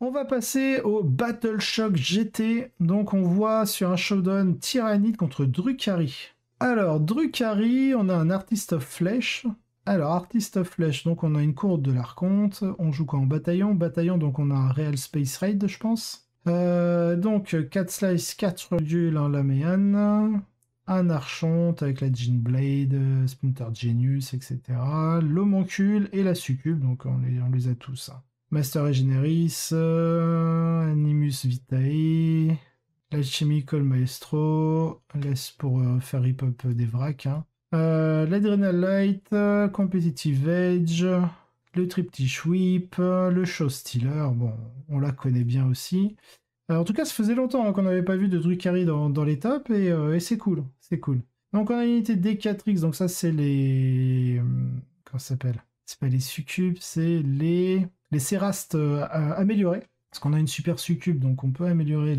On va passer au Battle Shock GT. Donc on voit sur un showdown Tyrannide contre Drukhari. Alors Drukhari, on a un Artist of Flesh. Alors Artist of Flesh, donc on a une courbe de l'Archonte. On joue quoi en bataillon? Bataillon, donc on a un Real Space Raid, je pense. Donc 4 slice, 4 modules, un Laméan, un Archonte avec la Jean Blade, Splinter Genius, etc. L'Homoncule et la Succube, donc on les a tous. Master Regeneris, Animus Vitae, l'Alchemical Maestro, laisse pour faire rip-up des vracs. L'Adrenal Light, Competitive Edge, le Triptych Whip, le Show Stealer, bon, on la connaît bien aussi. En tout cas, ça faisait longtemps qu'on n'avait pas vu de Drukhari dans les tops, et c'est cool, c'est cool. Donc on a une unité D4X, donc ça c'est les... comment ça s'appelle? C'est pas les succubes, c'est les Cérastes améliorés. Parce qu'on a une super succube, donc on peut améliorer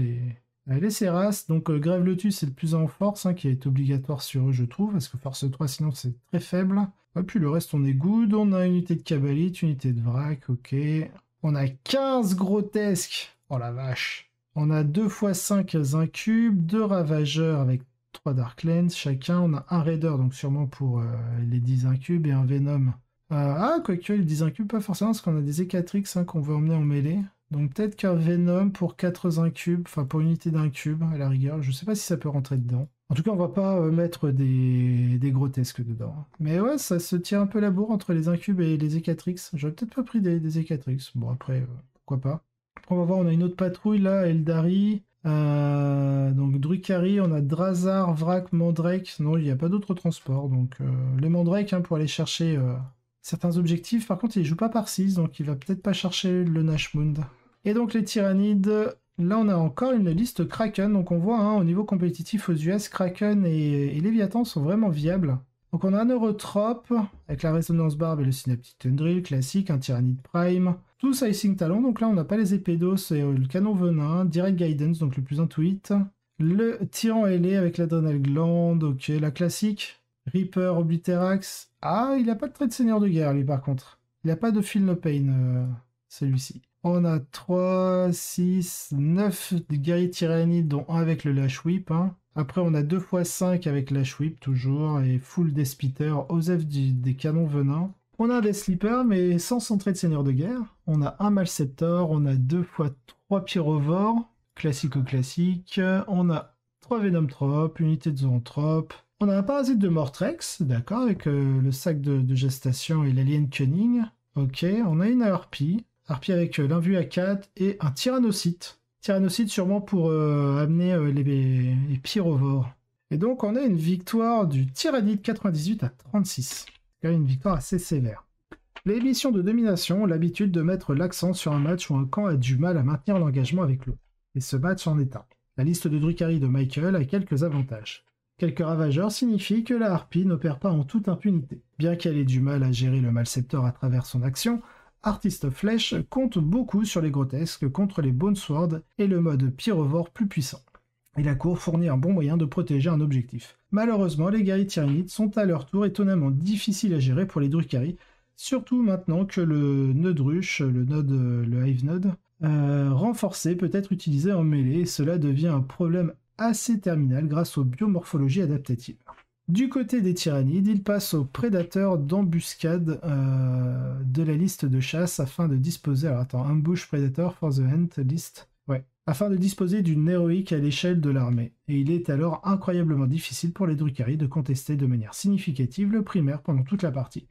les Cérastes. Donc Grève Lotus, c'est le plus en force, qui est obligatoire sur eux, je trouve, parce que force 3, sinon c'est très faible. Et puis le reste, on est good. On a une unité de Cabalite, unité de Vrac, ok. On a 15 grotesques. Oh la vache. On a 2 x 5 incubes, 2 ravageurs avec 3 Dark Lens chacun. On a un Raider, donc sûrement pour les 10 incubes, et un Venom. Quoique, les 10 incubes, pas forcément, parce qu'on a des E4X qu'on veut emmener en mêlée. Donc peut-être qu'un Venom pour 4 incubes, enfin pour une unité d'incubes, à la rigueur. Je sais pas si ça peut rentrer dedans. En tout cas, on va pas mettre des grotesques dedans. Mais ouais, ça se tient un peu la bourre entre les incubes et les E4X. J'aurais peut-être pas pris des E4X. Bon, après, pourquoi pas. Après, on va voir, on a une autre patrouille là, Eldari. Donc Drukhari, on a Drazar, Vrak, Mandrake. Non, il n'y a pas d'autre transport. Donc les Mandrake, pour aller chercher certains objectifs. Par contre, il ne joue pas par 6, donc il va peut-être pas chercher le Nashmund. Et donc les Tyrannides, là on a encore une liste Kraken. Donc on voit au niveau compétitif aux US, Kraken et Léviathan sont vraiment viables. Donc on a un Neurotrope avec la Résonance Barbe et le Synaptic Tundrill classique, un Tyrannide Prime, tous Icing Talon. Donc là on n'a pas les épées d'os et le canon venin, Direct Guidance, donc le plus intuit. Le Tyran ailé avec l'Adrenal Gland, ok, la classique. Reaper, Obliterax. Il n'a pas de trait de seigneur de guerre, lui, par contre. Il n'a pas de Feel No Pain, celui-ci. On a 3, 6, 9 guerriers tyrannides, dont un avec le Lash Whip. Après, on a 2 x 5 avec Lash Whip, toujours, et full Deathspitter, Osef des canons venins. On a un Death Sleeper, mais sans son trait de seigneur de guerre. On a un Malceptor, on a 2 x 3 Pyrovores, classico-classique. On a 3 Venom Trop, unité de Zoanthrope. On a un Parasite de Mortrex, d'accord, avec le sac de gestation et l'Alien Cunning. Ok, on a une Harpie avec l'invue à 4 et un Tyrannocyte. Tyrannocyte sûrement pour amener les Pyrovores. Et donc on a une victoire du Tyrannide 98 à 36. C'est une victoire assez sévère. Les missions de domination ont l'habitude de mettre l'accent sur un match où un camp a du mal à maintenir l'engagement avec l'autre. Et ce match en est un. La liste de Drukhari de Michael a quelques avantages. Quelques ravageurs signifient que la harpie n'opère pas en toute impunité. Bien qu'elle ait du mal à gérer le Malceptor à travers son action, Artist of Flesh compte beaucoup sur les grotesques contre les Bone Sword et le mode Pyrovore plus puissant. Et la cour fournit un bon moyen de protéger un objectif. Malheureusement, les guerriers tyrannides sont à leur tour étonnamment difficiles à gérer pour les Drukhari, surtout maintenant que le nœud ruche, le Hive Node, renforcé peut être utilisé en mêlée, et cela devient un problème assez terminal grâce aux biomorphologies adaptatives. Du côté des tyrannides, il passe aux prédateurs d'embuscade de la liste de chasse afin de disposer... Alors attends, Ambush Predator for the Hunt list. Ouais. Afin de disposer d'une héroïque à l'échelle de l'armée. Et il est alors incroyablement difficile pour les Drukhari de contester de manière significative le primaire pendant toute la partie.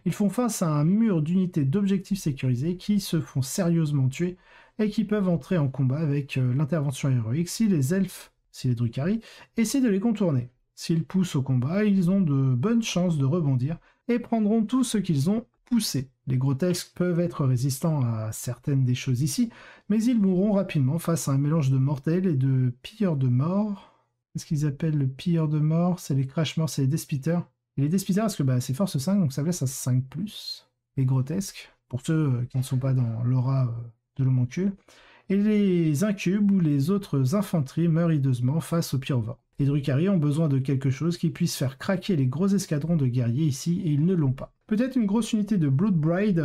Ils font face à un mur d'unités d'objectifs sécurisés qui se font sérieusement tuer et qui peuvent entrer en combat avec l'intervention héroïque si les Drukhari essaient de les contourner. S'ils poussent au combat, ils ont de bonnes chances de rebondir et prendront tout ce qu'ils ont poussé. Les grotesques peuvent être résistants à certaines des choses ici, mais ils mourront rapidement face à un mélange de mortels et de pilleurs de mort. Qu'est-ce qu'ils appellent le pilleur de mort? C'est les crash morts, c'est les despitters. Et les despitters, parce que c'est force 5, donc ça blesse à 5+. Les grotesques, pour ceux qui ne sont pas dans l'aura de l'homoncule. Et les incubes ou les autres infanteries meurent hideusement face aux pyrovores. Les Drukhari ont besoin de quelque chose qui puisse faire craquer les gros escadrons de guerriers ici, et ils ne l'ont pas. Peut-être une grosse unité de Blood Bride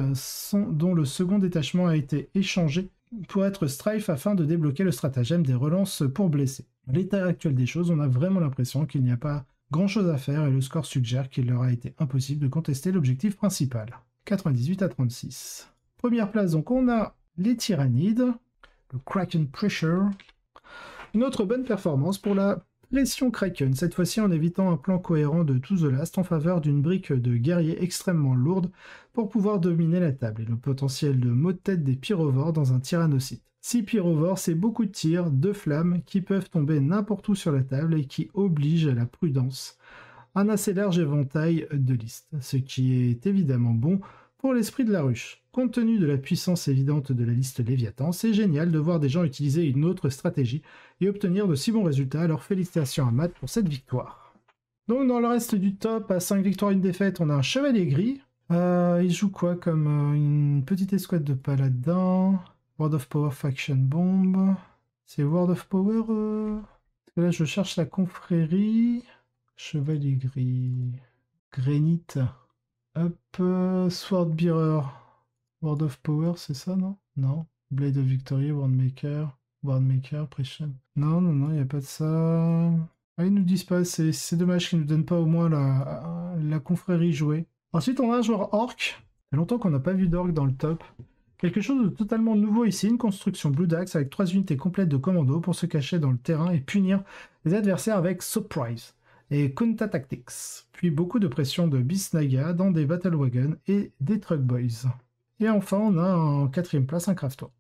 dont le second détachement a été échangé pour être Strife afin de débloquer le stratagème des relances pour blesser. L'état actuel des choses, on a vraiment l'impression qu'il n'y a pas grand chose à faire et le score suggère qu'il leur a été impossible de contester l'objectif principal. 98 à 36. Première place, donc on a les Tyrannides, le Kraken Pressure. Une autre bonne performance pour la pression Kraken, cette fois-ci en évitant un plan cohérent de To The Last en faveur d'une brique de guerrier extrêmement lourde pour pouvoir dominer la table et le potentiel de mot de tête des pyrovores dans un tyrannocyte. 6 pyrovores, c'est beaucoup de tirs, de flammes qui peuvent tomber n'importe où sur la table et qui obligent à la prudence. Un assez large éventail de listes, ce qui est évidemment bon pour l'esprit de la ruche. Compte tenu de la puissance évidente de la liste Léviathan, c'est génial de voir des gens utiliser une autre stratégie et obtenir de si bons résultats, alors félicitations à Matt pour cette victoire. Donc dans le reste du top, à 5 victoires et 1 défaite, on a un Chevalier Gris. Il joue quoi comme une petite escouade de paladins. World of Power Faction Bomb. C'est World of Power Parce que là je cherche la confrérie. Chevalier Gris. Granite. Hop, Swordbearer. World of Power, c'est ça, non? Non. Blade of Victory, Wardmaker, Pression. Non, il n'y a pas de ça. Ah, ils nous disent pas, c'est dommage qu'ils nous donnent pas au moins la confrérie jouée. Ensuite, on a un joueur orc. Il y a longtemps qu'on n'a pas vu d'orc dans le top. Quelque chose de totalement nouveau ici, une construction Blue Dax avec 3 unités complètes de commando pour se cacher dans le terrain et punir les adversaires avec Surprise et Kunta Tactics. Puis beaucoup de pression de Beast Naga dans des Battle Wagons et des Truck Boys. Et enfin, on a en 4ème place un Crafto.